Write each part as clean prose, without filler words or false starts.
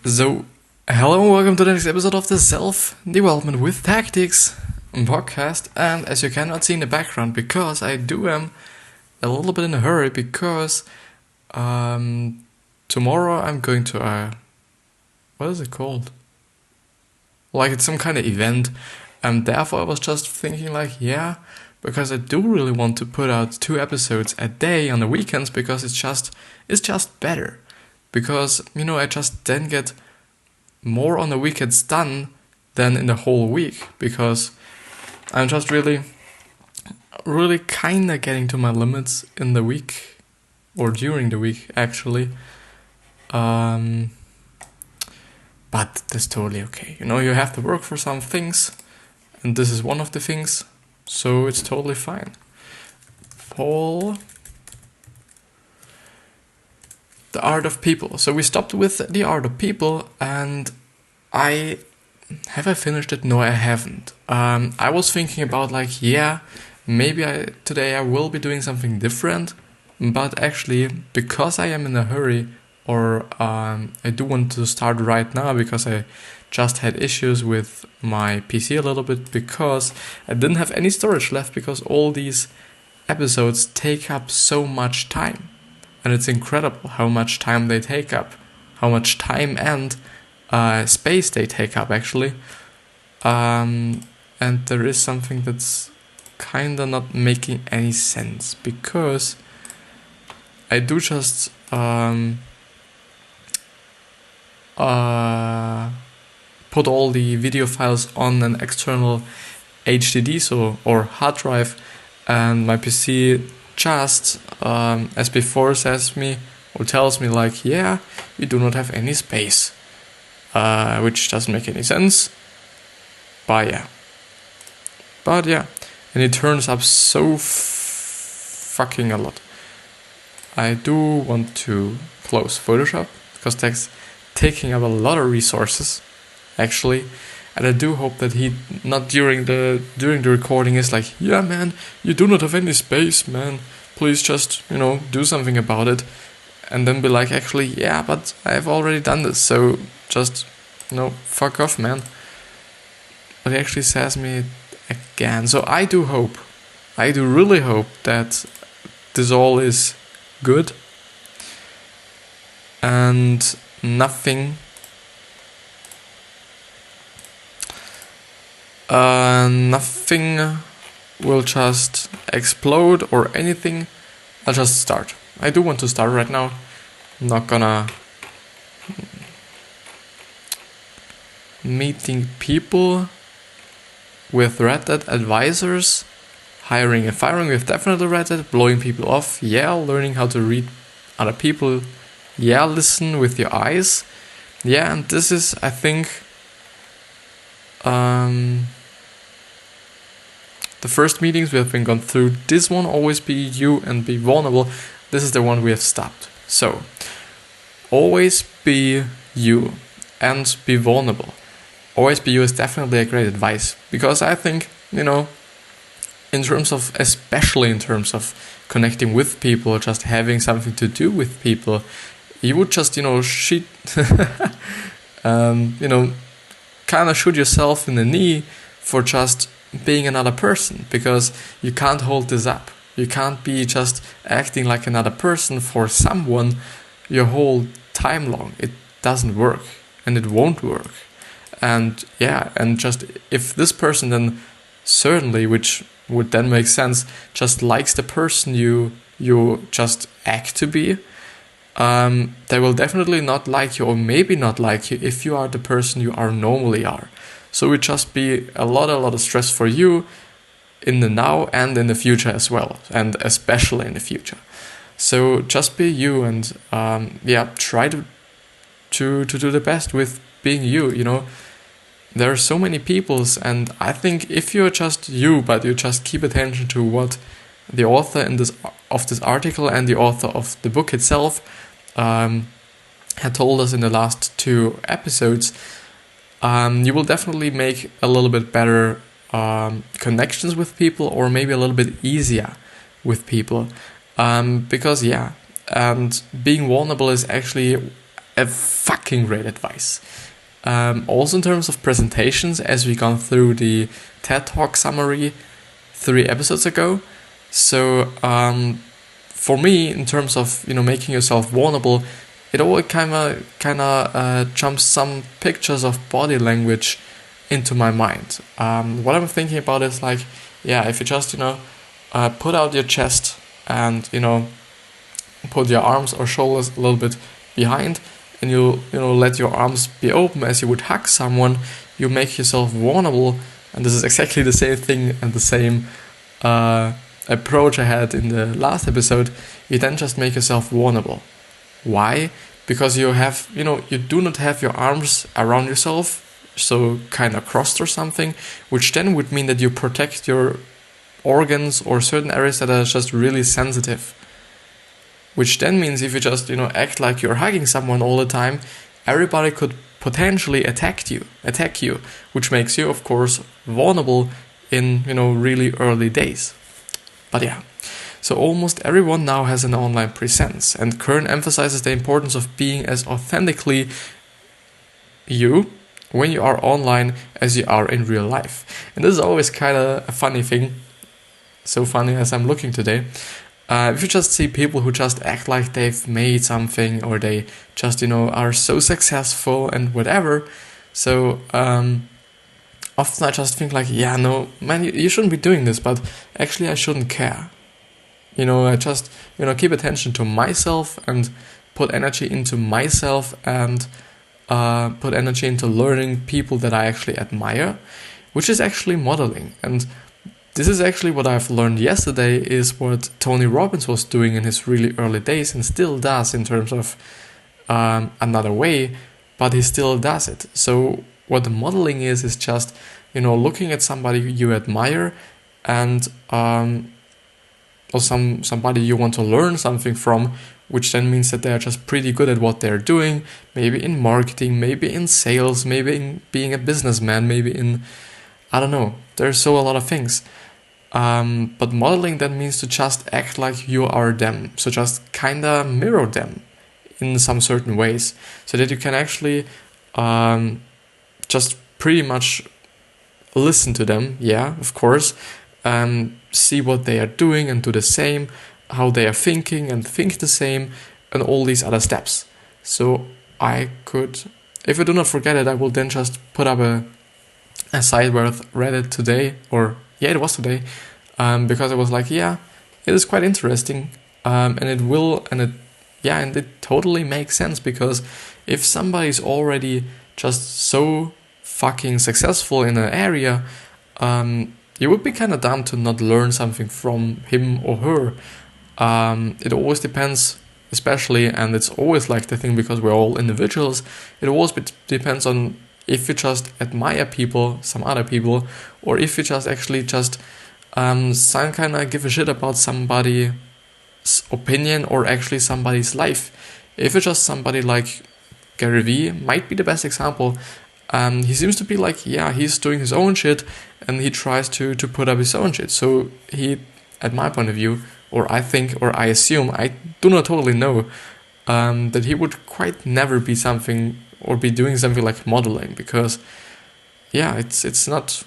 So, hello and welcome to the next episode of the Self-Development with Tactics podcast. And as you cannot see in the background, because I am a little bit in a hurry, because tomorrow I'm going to what is it called? Like, it's some kind of event, and therefore I was just thinking because I do really want to put out 2 episodes a day on the weekends, because it's just better. Because, I just then get more on the weekends done than in the whole week. Because I'm just really kind of getting to my limits in the week. Or during the week, actually. But that's totally okay. You have to work for some things. And this is one of the things. So it's totally fine. The Art of People. So we stopped with The Art of People, and have I finished it? No, I haven't. I was thinking about maybe today I will be doing something different, but actually, because I am in a hurry, or I do want to start right now, because I just had issues with my PC a little bit, because I didn't have any storage left, because all these episodes take up so much time. And it's incredible how much time they take up, how much time and space they take up, actually. And there is something that's kind of not making any sense, because I do just put all the video files on an external HDD or hard drive, and my PC just as before tells me you do not have any space, which doesn't make any sense, but and it turns up so fucking a lot. I do want to close Photoshop, because that's taking up a lot of resources, actually. And I do hope that he, not during the recording, is like, yeah, man, you do not have any space, man. Please just, do something about it. And then be like, actually, yeah, but I've already done this, so just, fuck off, man. But he actually says me again. So I do really hope that this all is good. And nothing will just explode or anything. I'll just start. I do want to start right now. I'm not gonna meeting people with Red Dead advisors, hiring and firing with definitely Red Dead, blowing people off, learning how to read other people, listen with your eyes, and this is, I think, the first meetings we have been gone through. This one, always be you and be vulnerable. This is the one we have stopped. So, always be you and be vulnerable. Always be you is definitely a great advice, because I think, especially in terms of connecting with people, just having something to do with people, you would just, kind of shoot yourself in the knee for just being another person, because you can't hold this up. You can't be just acting like another person for someone your whole time long. It doesn't work, and it won't work. And just if this person then certainly, which would then make sense, just likes the person you just act to be, they will definitely not like you, or maybe not like you, if you are the person you normally are. So it would just be a lot of stress for you in the now and in the future as well, and especially in the future. So just be you, and try to do the best with being you. There are so many peoples, and I think if you're just you, but you just keep attention to what the author of this article and the author of the book itself had told us in the last 2 episodes, you will definitely make a little bit better connections with people, or maybe a little bit easier with people, because and being vulnerable is actually a fucking great advice. Also in terms of presentations, as we gone through the TED Talk summary 3 episodes ago. So for me, in terms of making yourself vulnerable, it all kind of jumps some pictures of body language into my mind. What I'm thinking about is like, if you just put out your chest and put your arms or shoulders a little bit behind, and you let your arms be open as you would hug someone, you make yourself vulnerable. And this is exactly the same thing and the same approach I had in the last episode. You then just make yourself vulnerable. Why? Because you have, you do not have your arms around yourself, so kind of crossed or something, which then would mean that you protect your organs or certain areas that are just really sensitive. Which then means if you just, act like you're hugging someone all the time, everybody could potentially attack you, which makes you, of course, vulnerable in, really early days. But yeah, so almost everyone now has an online presence, and Kern emphasizes the importance of being as authentically you when you are online as you are in real life. And this is always kind of a funny thing, so funny as I'm looking today. If you just see people who just act like they've made something, or they just, are so successful and whatever. So often I just think like, no, man, you shouldn't be doing this, but actually I shouldn't care. I just, keep attention to myself and put energy into myself and put energy into learning people that I actually admire, which is actually modeling. And this is actually what I've learned yesterday, is what Tony Robbins was doing in his really early days and still does in terms of another way, but he still does it. So what the modeling is just, looking at somebody you admire and or somebody you want to learn something from, which then means that they're just pretty good at what they're doing, maybe in marketing, maybe in sales, maybe in being a businessman, maybe in, I don't know, there's so a lot of things. But modeling then means to just act like you are them. So just kinda mirror them in some certain ways, so that you can actually just pretty much listen to them, of course, see what they are doing and do the same, how they are thinking and think the same, and all these other steps. So I could, if I do not forget it, I will then just put up a site where I read it today, or it was today, because I was like, it is quite interesting, and it totally makes sense, because if somebody's already just so fucking successful in an area, you would be kind of dumb to not learn something from him or her. It always depends, especially, and it's always like the thing, because we're all individuals, it always depends on if you just admire people, some other people, or if you just actually just some kind of give a shit about somebody's opinion or actually somebody's life. If it's just somebody like Gary Vee, might be the best example. He seems to be like, he's doing his own shit, and he tries to put up his own shit. So he, at my point of view, or I think, or I assume, I do not totally know, that he would quite never be something or be doing something like modeling, because it's not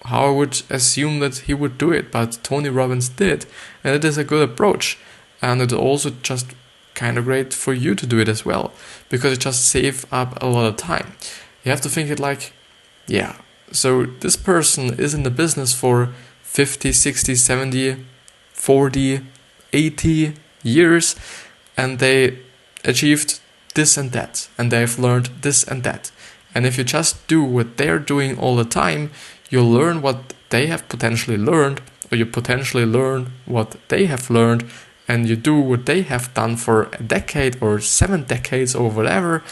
how I would assume that he would do it, but Tony Robbins did, and it is a good approach, and it's also just kind of great for you to do it as well, because it just saves up a lot of time. You have to think it like, so this person is in the business for 50, 60, 70, 40, 80 years, and they achieved this and that, and they've learned this and that. And if you just do what they're doing all the time, you'll learn what they have potentially learned, or you potentially learn what they have learned, and you do what they have done for a decade or 7 decades or whatever,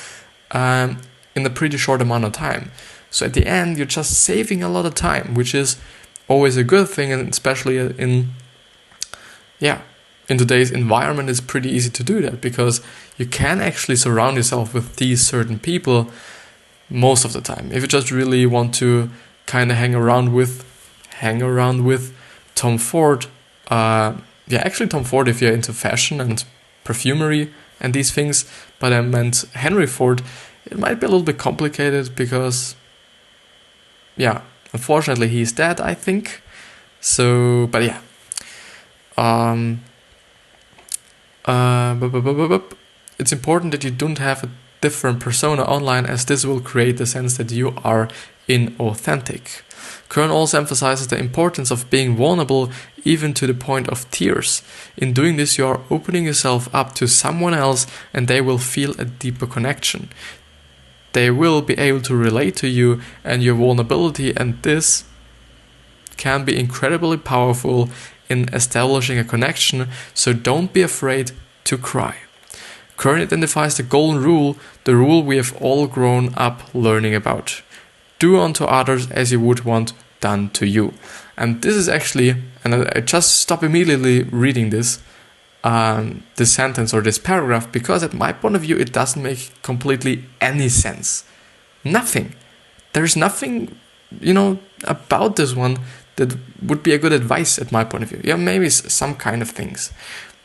in a pretty short amount of time. So at the end, you're just saving a lot of time, which is always a good thing, and especially in today's environment, it's pretty easy to do that, because you can actually surround yourself with these certain people most of the time. If you just really want to kind of hang around with Tom Ford, actually Tom Ford, if you're into fashion and perfumery, and these things, but I meant Henry Ford, it might be a little bit complicated because, yeah, unfortunately he's dead, I think. So, but yeah. It's important that you don't have a different persona online, as this will create the sense that you are inauthentic. Kern also emphasizes the importance of being vulnerable, even to the point of tears. In doing this, you are opening yourself up to someone else, and they will feel a deeper connection. They will be able to relate to you and your vulnerability, and this can be incredibly powerful in establishing a connection, so don't be afraid to cry. Kern identifies the golden rule, the rule we have all grown up learning about. Do unto others as you would want done to you. And this is actually, and I just stop immediately reading this sentence or this paragraph, because at my point of view it doesn't make completely any sense. Nothing. There's nothing, about this one that would be a good advice at my point of view. Yeah, maybe some kind of things.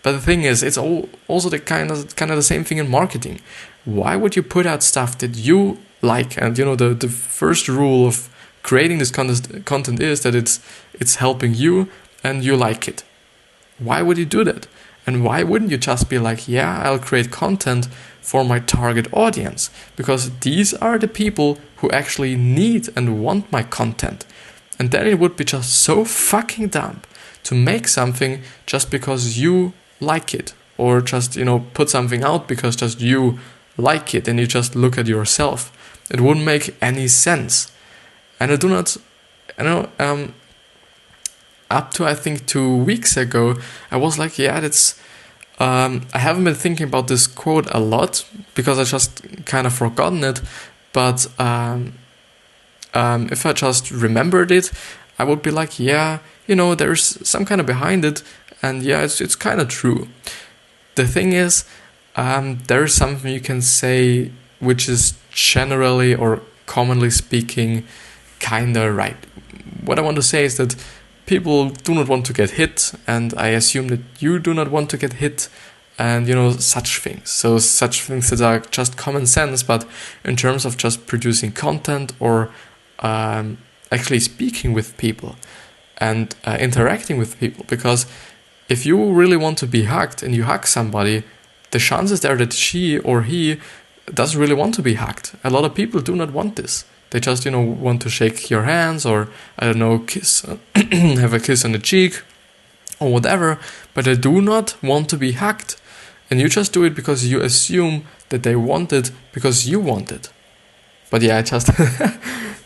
But the thing is, it's also the kind of the same thing in marketing. Why would you put out stuff that you like? And the first rule of creating this content is that it's helping you and you like it. Why would you do that? And why wouldn't you just be like, yeah, I'll create content for my target audience, because these are the people who actually need and want my content. And then it would be just so fucking dumb to make something just because you like it, or just put something out because just you like it and you just look at yourself. It wouldn't make any sense. And up to I think 2 weeks ago, I was like, yeah, that's I haven't been thinking about this quote a lot because I just kind of forgotten it, but if I just remembered it, I would be like, yeah, there's some kind of behind it, and yeah, it's kind of true. The thing is, there is something you can say which is generally or commonly speaking kind of right. What I want to say is that people do not want to get hit, and I assume that you do not want to get hit, and such things. So such things that are just common sense, but in terms of just producing content or actually speaking with people and interacting with people, because if you really want to be hugged and you hug somebody, the chances there that she or he doesn't really want to be hugged. A lot of people do not want this. They just, want to shake your hands, or, I don't know, kiss, have a kiss on the cheek or whatever, but they do not want to be hugged. And you just do it because you assume that they want it because you want it. But yeah, I just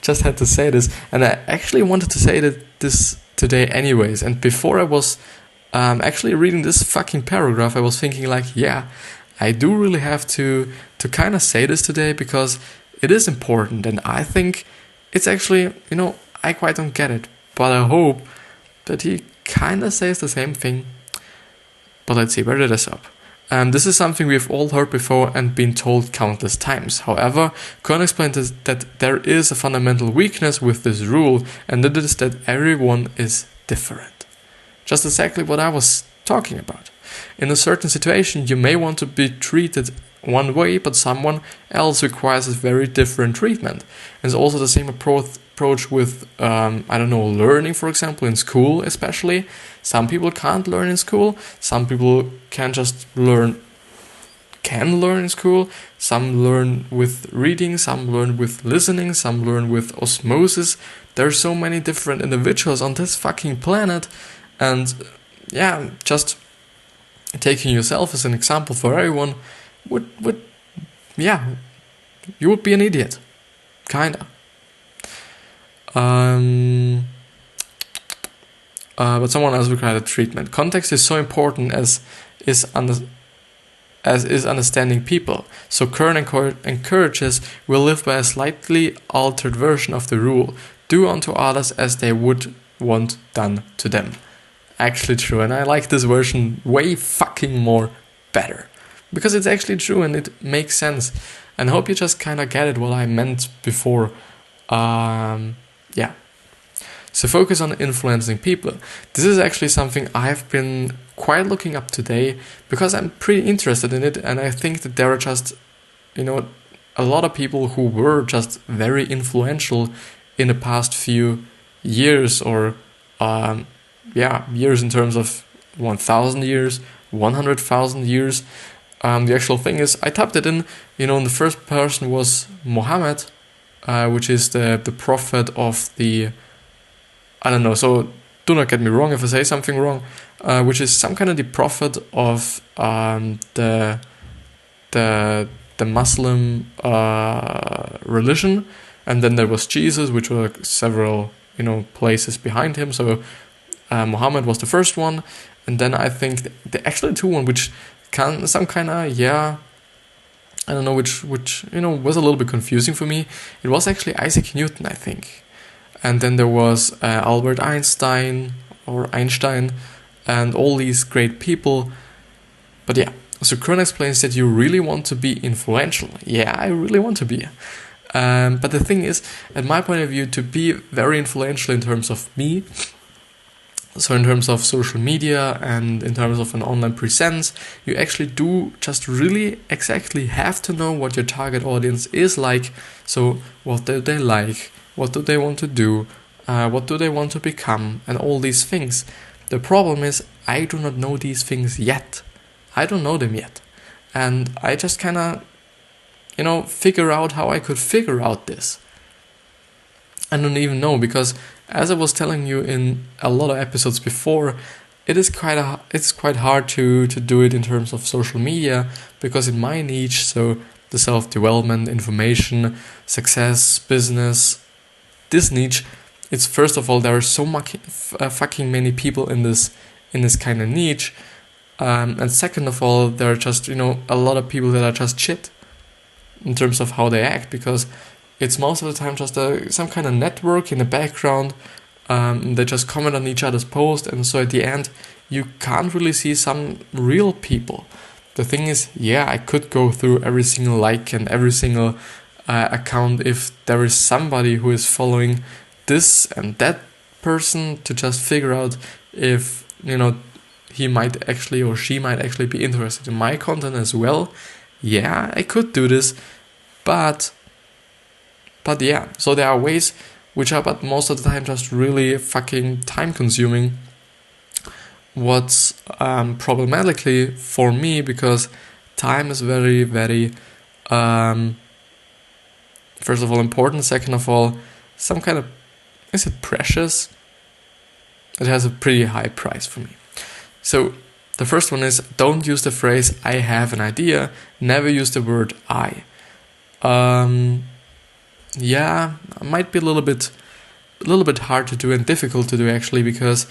just had to say this, and I actually wanted to say this today anyways. And before I was actually reading this fucking paragraph, I was thinking like, yeah, I do really have to kind of say this today, because it is important, and I think it's actually, I quite don't get it, but I hope that he kind of says the same thing. But let's see, where did I stop? This is something we've all heard before and been told countless times. However, Kern explained that there is a fundamental weakness with this rule, and that is that everyone is different. Just exactly what I was talking about. In a certain situation, you may want to be treated one way, but someone else requires a very different treatment. And it's also the same approach with, learning, for example, in school especially. Some people can't learn in school. Some people can learn in school. Some learn with reading, some learn with listening, some learn with osmosis. There are so many different individuals on this fucking planet, and yeah, just taking yourself as an example for everyone you would be an idiot, kinda. But someone else required treatment. Context is so important as is understanding people. So Kern encourages we'll live by a slightly altered version of the rule: do unto others as they would want done to them. Actually true, and I like this version way fucking more better, because it's actually true and it makes sense. And I hope you just kind of get it what I meant before. So focus on influencing people. This is actually something I've been quite looking up today because I'm pretty interested in it, and I think that there are just, a lot of people who were just very influential in the past few years, or years in terms of 1,000 years, 100,000 years. The actual thing is, I typed it in, and the first person was Muhammad, which is the prophet of the, I don't know, so do not get me wrong if I say something wrong, which is some kind of the prophet of the Muslim religion. And then there was Jesus, which were several, places behind him. So Muhammad was the first one. And then I think the actually two one, which some kind of, I don't know, which was a little bit confusing for me. It was actually Isaac Newton, I think. And then there was Albert Einstein, and all these great people. But yeah, so Kern explains that you really want to be influential. Yeah, I really want to be. But the thing is, at my point of view, to be very influential in terms of me, so in terms of social media and in terms of an online presence, you actually do just really exactly have to know what your target audience is like. So what do they like? What do they want to do? What do they want to become? And all these things. The problem is I do not know these things yet. I don't know them yet. And I just kind of, figure out how I could figure out this. I don't even know, because as I was telling you in a lot of episodes before, it's quite hard to do it in terms of social media, because in my niche, so the self-development, information, success, business, this niche, it's first of all, there are so much fucking many people in this kind of niche, and second of all, there are just a lot of people that are just shit in terms of how they act, because it's most of the time just some kind of network in the background. They just comment on each other's post, and so at the end you can't really see some real people. The thing is, I could go through every single like and every single account if there is somebody who is following this and that person, to just figure out if he might actually or she might actually be interested in my content as well. I could do this, but so there are ways which are, but most of the time, just really fucking time consuming. What's problematically for me, because time is very, very first of all important, second of all, some kind of, is it precious? It has a pretty high price for me. So the first one is, don't use the phrase I have an idea, never use the word I. Might be a little bit hard to do and difficult to do, actually, because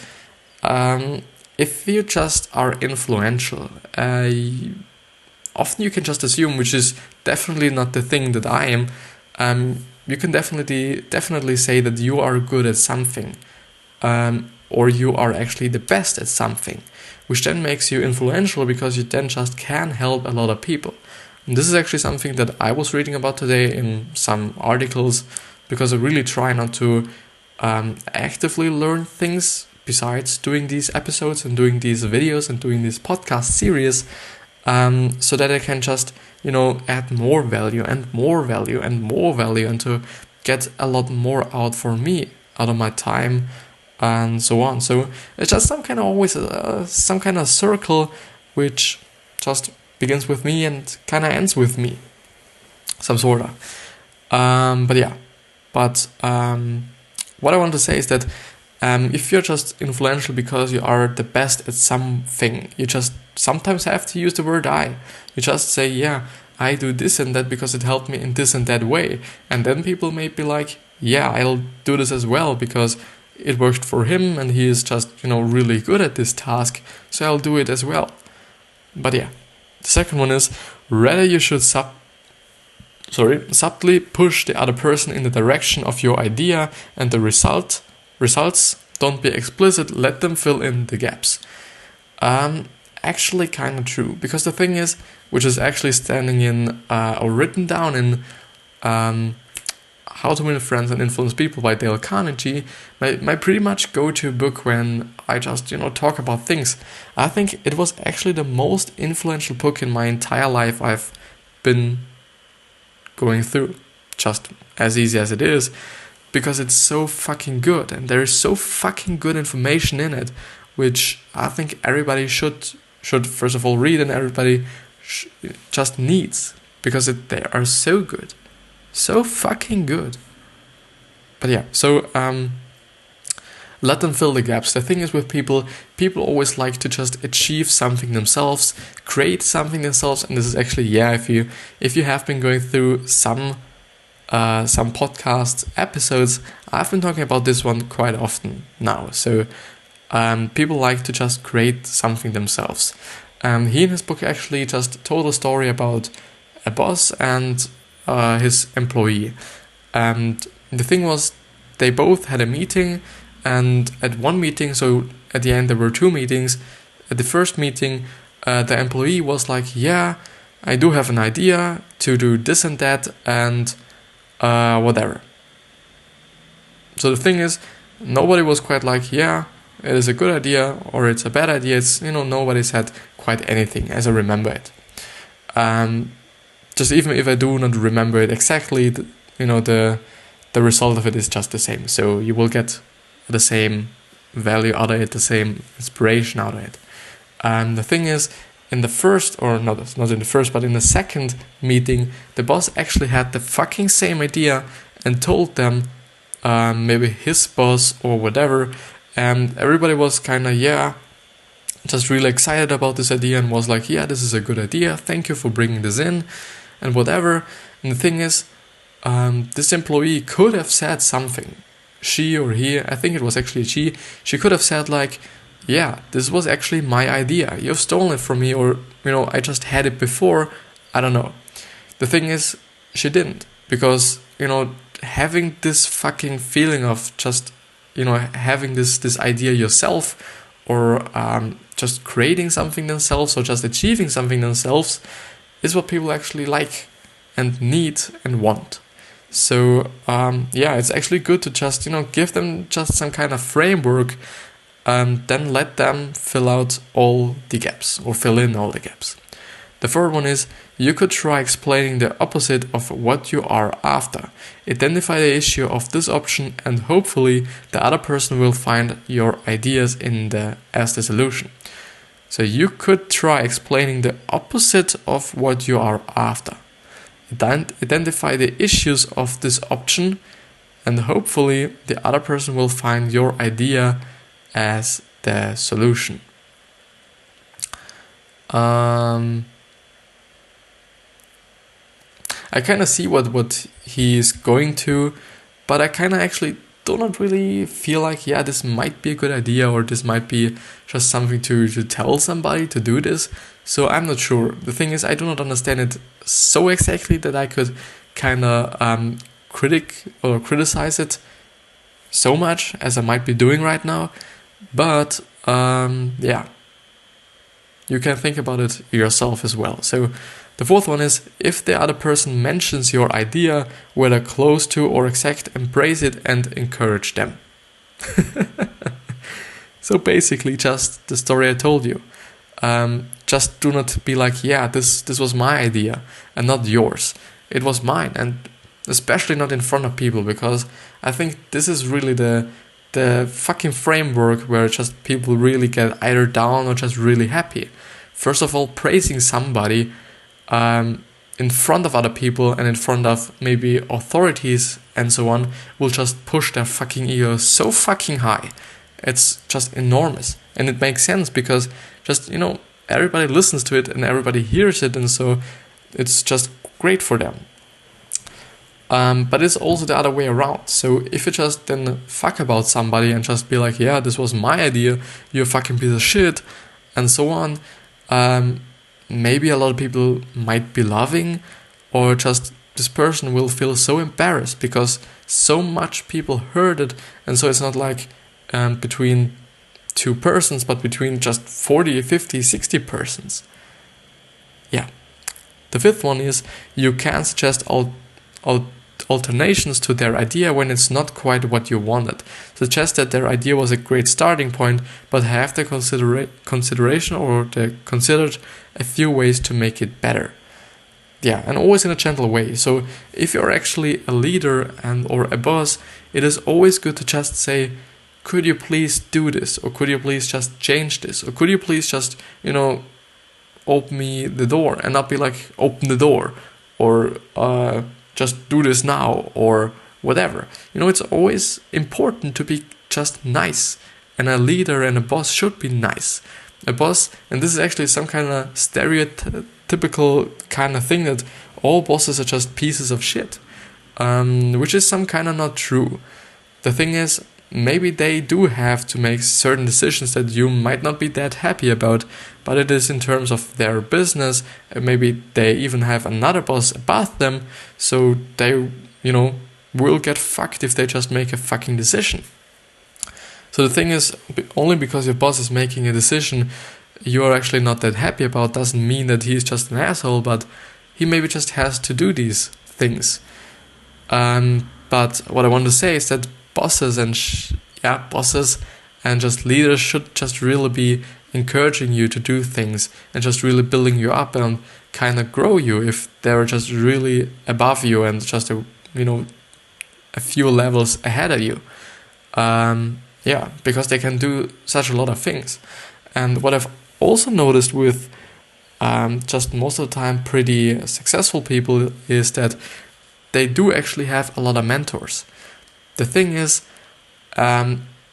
if you just are influential, often you can just assume, which is definitely not the thing that I am. You can definitely say that you are good at something, or you are actually the best at something, which then makes you influential, because you then just can help a lot of people. And this is actually something that I was reading about today in some articles, because I really try not to actively learn things besides doing these episodes and doing these videos and doing this podcast series, so that I can just, add more value and more value and more value, and to get a lot more out for me, out of my time, and so on. So it's just some kind of circle which just begins with me and kind of ends with me, some sort of. What I want to say is that if you're just influential because you are the best at something, you just sometimes have to use the word I. You just say, I do this and that because it helped me in this and that way. And then people may be like, I'll do this as well because it worked for him and he is just, really good at this task, so I'll do it as well. But the second one is, rather you should subtly push the other person in the direction of your idea and the results. Don't be explicit, let them fill in the gaps. Actually kind of true, because the thing is, which is actually standing in or written down in How to Win Friends and Influence People by Dale Carnegie, my pretty much go-to book when I just, talk about things. I think it was actually the most influential book in my entire life I've been going through, just as easy as it is, because it's so fucking good, and there is so fucking good information in it, which I think everybody should first of all read, and everybody just needs, because they are so good. So fucking good. But yeah, so let them fill the gaps. The thing is with people always like to just achieve something themselves, create something themselves, and this is actually, if you have been going through some podcast episodes, I've been talking about this one quite often now. So people like to just create something themselves. He in his book actually just told a story about a boss and his employee. And the thing was, they both had a meeting, and at one meeting, so at the end there were two meetings. At the first meeting, the employee was like, yeah, I do have an idea to do this and that and whatever. So the thing is, nobody was quite like, yeah, it is a good idea or it's a bad idea. It's, nobody said quite anything as I remember it. Just even if I do not remember it exactly, the result of it is just the same. So you will get the same value out of it, the same inspiration out of it. And the thing is, in the first, or not in the first, but in the second meeting, the boss actually had the fucking same idea and told them, maybe his boss or whatever, and everybody was kind of, just really excited about this idea and was like, yeah, this is a good idea, thank you for bringing this in, and whatever. And the thing is, this employee could have said something. She or he, I think it was actually she could have said like, yeah, this was actually my idea. You've stolen it from me, or, I just had it before. I don't know. The thing is, she didn't. Because, having this fucking feeling of just, having this idea yourself, or just creating something themselves, or just achieving something themselves, is what people actually like and need and want. So, it's actually good to just, give them just some kind of framework, and then let them fill out all the gaps, or fill in all the gaps. The third one is, you could try explaining the opposite of what you are after. Identify the issue of this option, and hopefully the other person will find your ideas as the solution. So you could try explaining the opposite of what you are after. Identify the issues of this option, and hopefully the other person will find your idea as the solution. I kind of see what he's going to, but I kind of actually do not really feel like, this might be a good idea, or this might be just something to tell somebody to do this. So I'm not sure. The thing is, I do not understand it so exactly that I could kind of criticize it so much as I might be doing right now. But you can think about it yourself as well. So the fourth one is, if the other person mentions your idea, whether close to or exact, embrace it and encourage them. So basically just the story I told you. Just do not be like, this was my idea and not yours. It was mine, and especially not in front of people, because I think this is really the fucking framework where just people really get either down or just really happy. First of all, praising somebody in front of other people and in front of maybe authorities and so on will just push their fucking ego so fucking high. It's just enormous. And it makes sense because just, everybody listens to it and everybody hears it, and so it's just great for them. But it's also the other way around. So if you just then fuck about somebody and just be like, this was my idea, you're a fucking piece of shit, and so on, maybe a lot of people might be laughing, or just this person will feel so embarrassed because so much people heard it, and so it's not like between two persons, but between just 40, 50, 60 persons. Yeah. The fifth one is, you can suggest alternations to their idea when it's not quite what you wanted. Suggest that their idea was a great starting point, but have the consideration or they considered a few ways to make it better. Yeah, and always in a gentle way. So if you're actually a leader and or a boss, it is always good to just say, could you please do this? Or could you please just change this? Or could you please just, open me the door, and not be like, open the door, or just do this now, or whatever. It's always important to be just nice, and a leader and a boss should be nice. A boss, and this is actually some kind of stereotypical kind of thing, that all bosses are just pieces of shit, which is some kind of not true. The thing is, maybe they do have to make certain decisions that you might not be that happy about, but it is in terms of their business, and maybe they even have another boss above them, so they, will get fucked if they just make a fucking decision. So the thing is, only because your boss is making a decision you are actually not that happy about doesn't mean that he's just an asshole, but he maybe just has to do these things. But what I want to say is that bosses and just leaders should just really be encouraging you to do things and just really building you up and kind of grow you if they're just really above you and just a few levels ahead of you. Because they can do such a lot of things. And what I've also noticed with just most of the time pretty successful people is that they do actually have a lot of mentors. The thing is,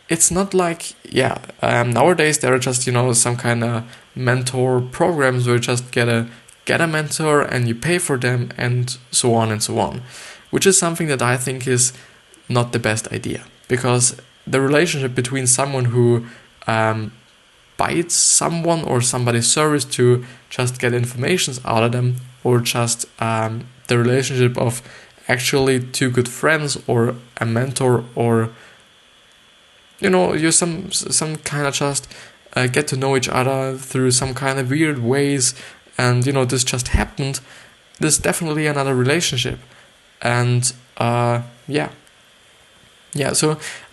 it's not like, nowadays there are just, some kind of mentor programs where you just get a mentor and you pay for them and so on, which is something that I think is not the best idea, because the relationship between someone who bites someone or somebody's service to just get information out of them, or just the relationship of actually two good friends or a mentor, or you some kind of just get to know each other through some kind of weird ways, and this just happened. This is definitely another relationship, and so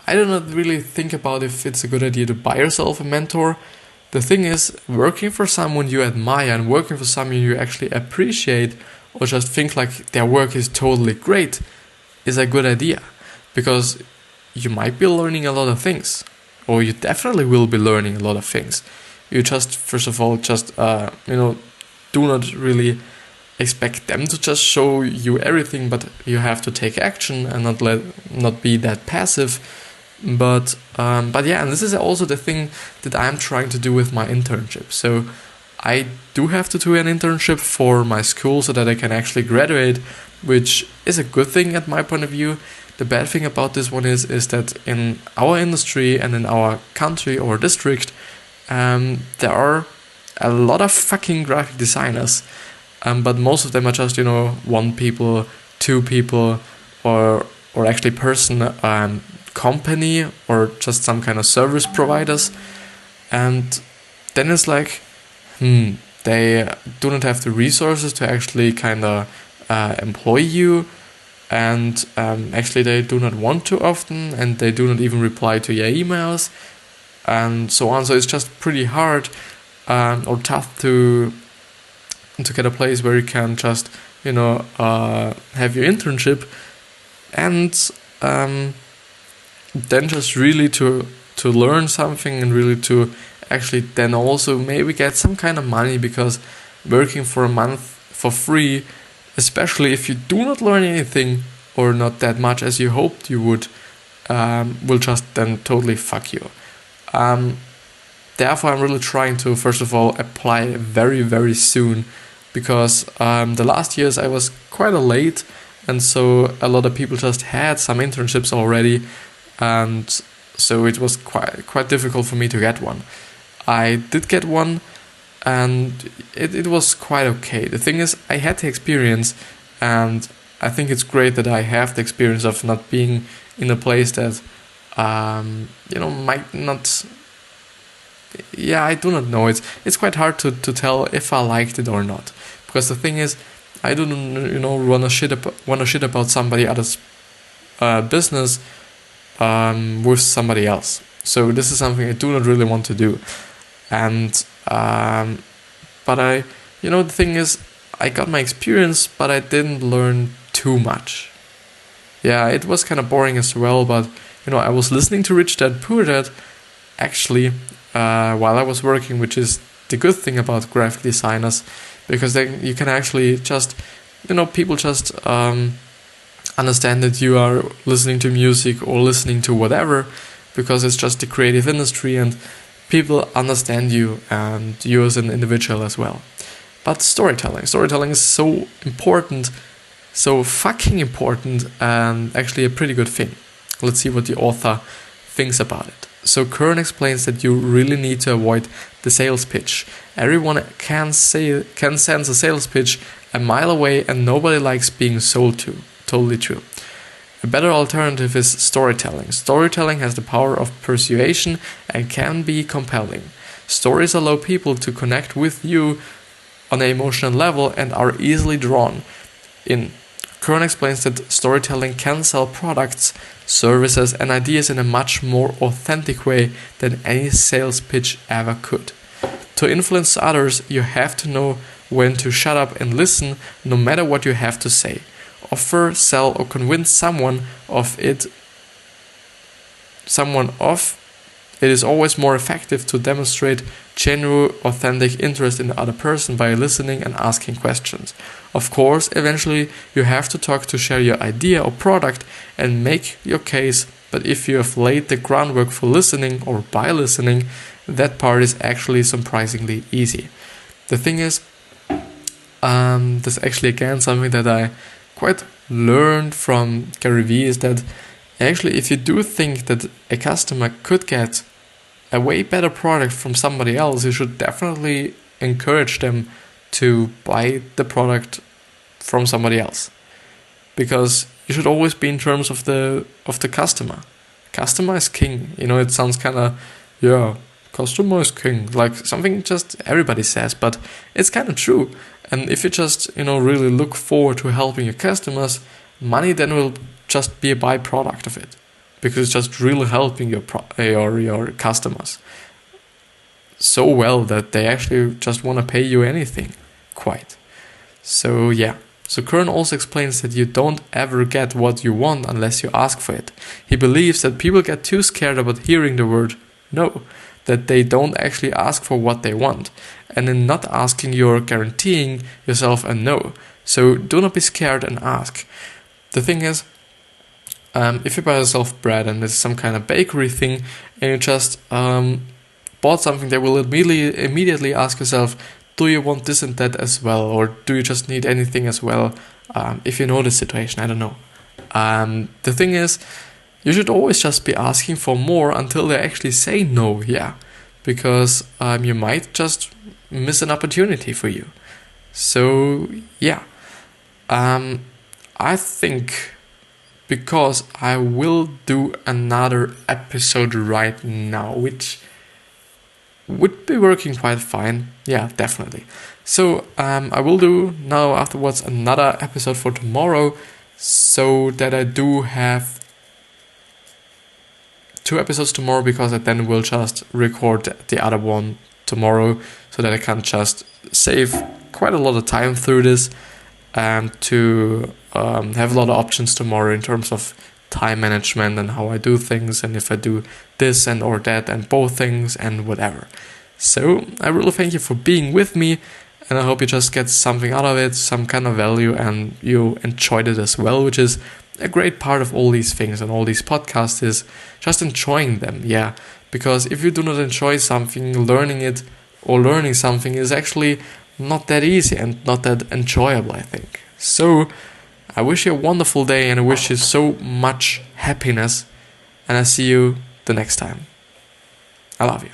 I do not really think about if it's a good idea to buy yourself a mentor. The thing is, working for someone you admire and working for someone you actually appreciate or just think like their work is totally great is a good idea, because you might be learning a lot of things, or you definitely will be learning a lot of things. You just, first of all, just do not really expect them to just show you everything, but you have to take action and not be that passive. But and this is also the thing that I'm trying to do with my internship. So I do have to do an internship for my school so that I can actually graduate, which is a good thing at my point of view. The bad thing about this one is that in our industry and in our country or district, there are a lot of fucking graphic designers, but most of them are just, one people, two people, or actually person, company, or just some kind of service providers. And then it's like, they do not have the resources to actually kind of employ you, and actually they do not want to often, and they do not even reply to your emails, and so on. So it's just pretty hard or tough to get a place where you can just have your internship, and then just really to learn something, and really to actually then also maybe get some kind of money, because working for a month for free, especially if you do not learn anything or not that much as you hoped you would, will just then totally fuck you. Therefore, I'm really trying to, first of all, apply very, very soon, because the last years I was quite late, and so a lot of people just had some internships already, and so it was quite difficult for me to get one. I did get one, and it was quite okay. The thing is, I had the experience, and I think it's great that I have the experience of not being in a place that might not. Yeah, I do not know. It's quite hard to tell if I liked it or not, because the thing is, I don't, want to shit about somebody else's business with somebody else. So this is something I do not really want to do. And but the thing is, I got my experience, but I didn't learn too much. Yeah, it was kind of boring as well, but I was listening to Rich Dad Poor Dad actually while I was working, which is the good thing about graphic designers, because then you can actually just, people just understand that you are listening to music or listening to whatever, because it's just the creative industry and people understand you and you as an individual as well. But storytelling is so important, so fucking important, and actually a pretty good thing. Let's see what the author thinks about it. So Kern explains that you really need to avoid the sales pitch. Everyone can sense a sales pitch a mile away, and nobody likes being sold to. Totally true. A better alternative is storytelling. Storytelling has the power of persuasion and can be compelling. Stories allow people to connect with you on an emotional level and are easily drawn in. Kern explains that storytelling can sell products, services, and ideas in a much more authentic way than any sales pitch ever could. To influence others, you have to know when to shut up and listen, no matter what you have to say. Offer, sell, or convince someone of it. It is always more effective to demonstrate genuine, authentic interest in the other person by listening and asking questions. Of course, eventually you have to talk to share your idea or product and make your case, but if you have laid the groundwork for listening or by listening, that part is actually surprisingly easy. The thing is, that's actually again something that I quite learned from Gary Vee, is that actually if you do think that a customer could get a way better product from somebody else, you should definitely encourage them to buy the product from somebody else, because you should always be in terms of the customer. Customer is king. It sounds kind of, customer is king, like something just everybody says, but it's kind of true. And if you just really look forward to helping your customers, money then will just be a byproduct of it, because it's just really helping your customers so well that they actually just want to pay you anything, quite. So yeah. So Kern also explains that you don't ever get what you want unless you ask for it. He believes that people get too scared about hearing the word no, that they don't actually ask for what they want. And in not asking, you're guaranteeing yourself a no. So do not be scared and ask. The thing is, if you buy yourself bread and it's some kind of bakery thing, and you just bought something, they will immediately ask yourself, do you want this and that as well? Or do you just need anything as well? If you know the situation, I don't know. The thing is, you should always just be asking for more until they actually say no, because you might just miss an opportunity for you. So yeah, I think, because I will do another episode right now, which would be working quite fine. Yeah, definitely. So I will do now afterwards another episode for tomorrow, so that I do have 2 episodes tomorrow, because I then will just record the other one tomorrow, so that I can just save quite a lot of time through this, and to have a lot of options tomorrow in terms of time management and how I do things, and if I do this and or that and both things and whatever. So I really thank you for being with me, and I hope you just get something out of it, some kind of value, and you enjoyed it as well, which is a great part of all these things and all these podcasts, is just enjoying them. Because if you do not enjoy something, learning it or learning something is actually not that easy and not that enjoyable, I think. So I wish you a wonderful day, and I wish you so much happiness, and I see you the next time. I love you.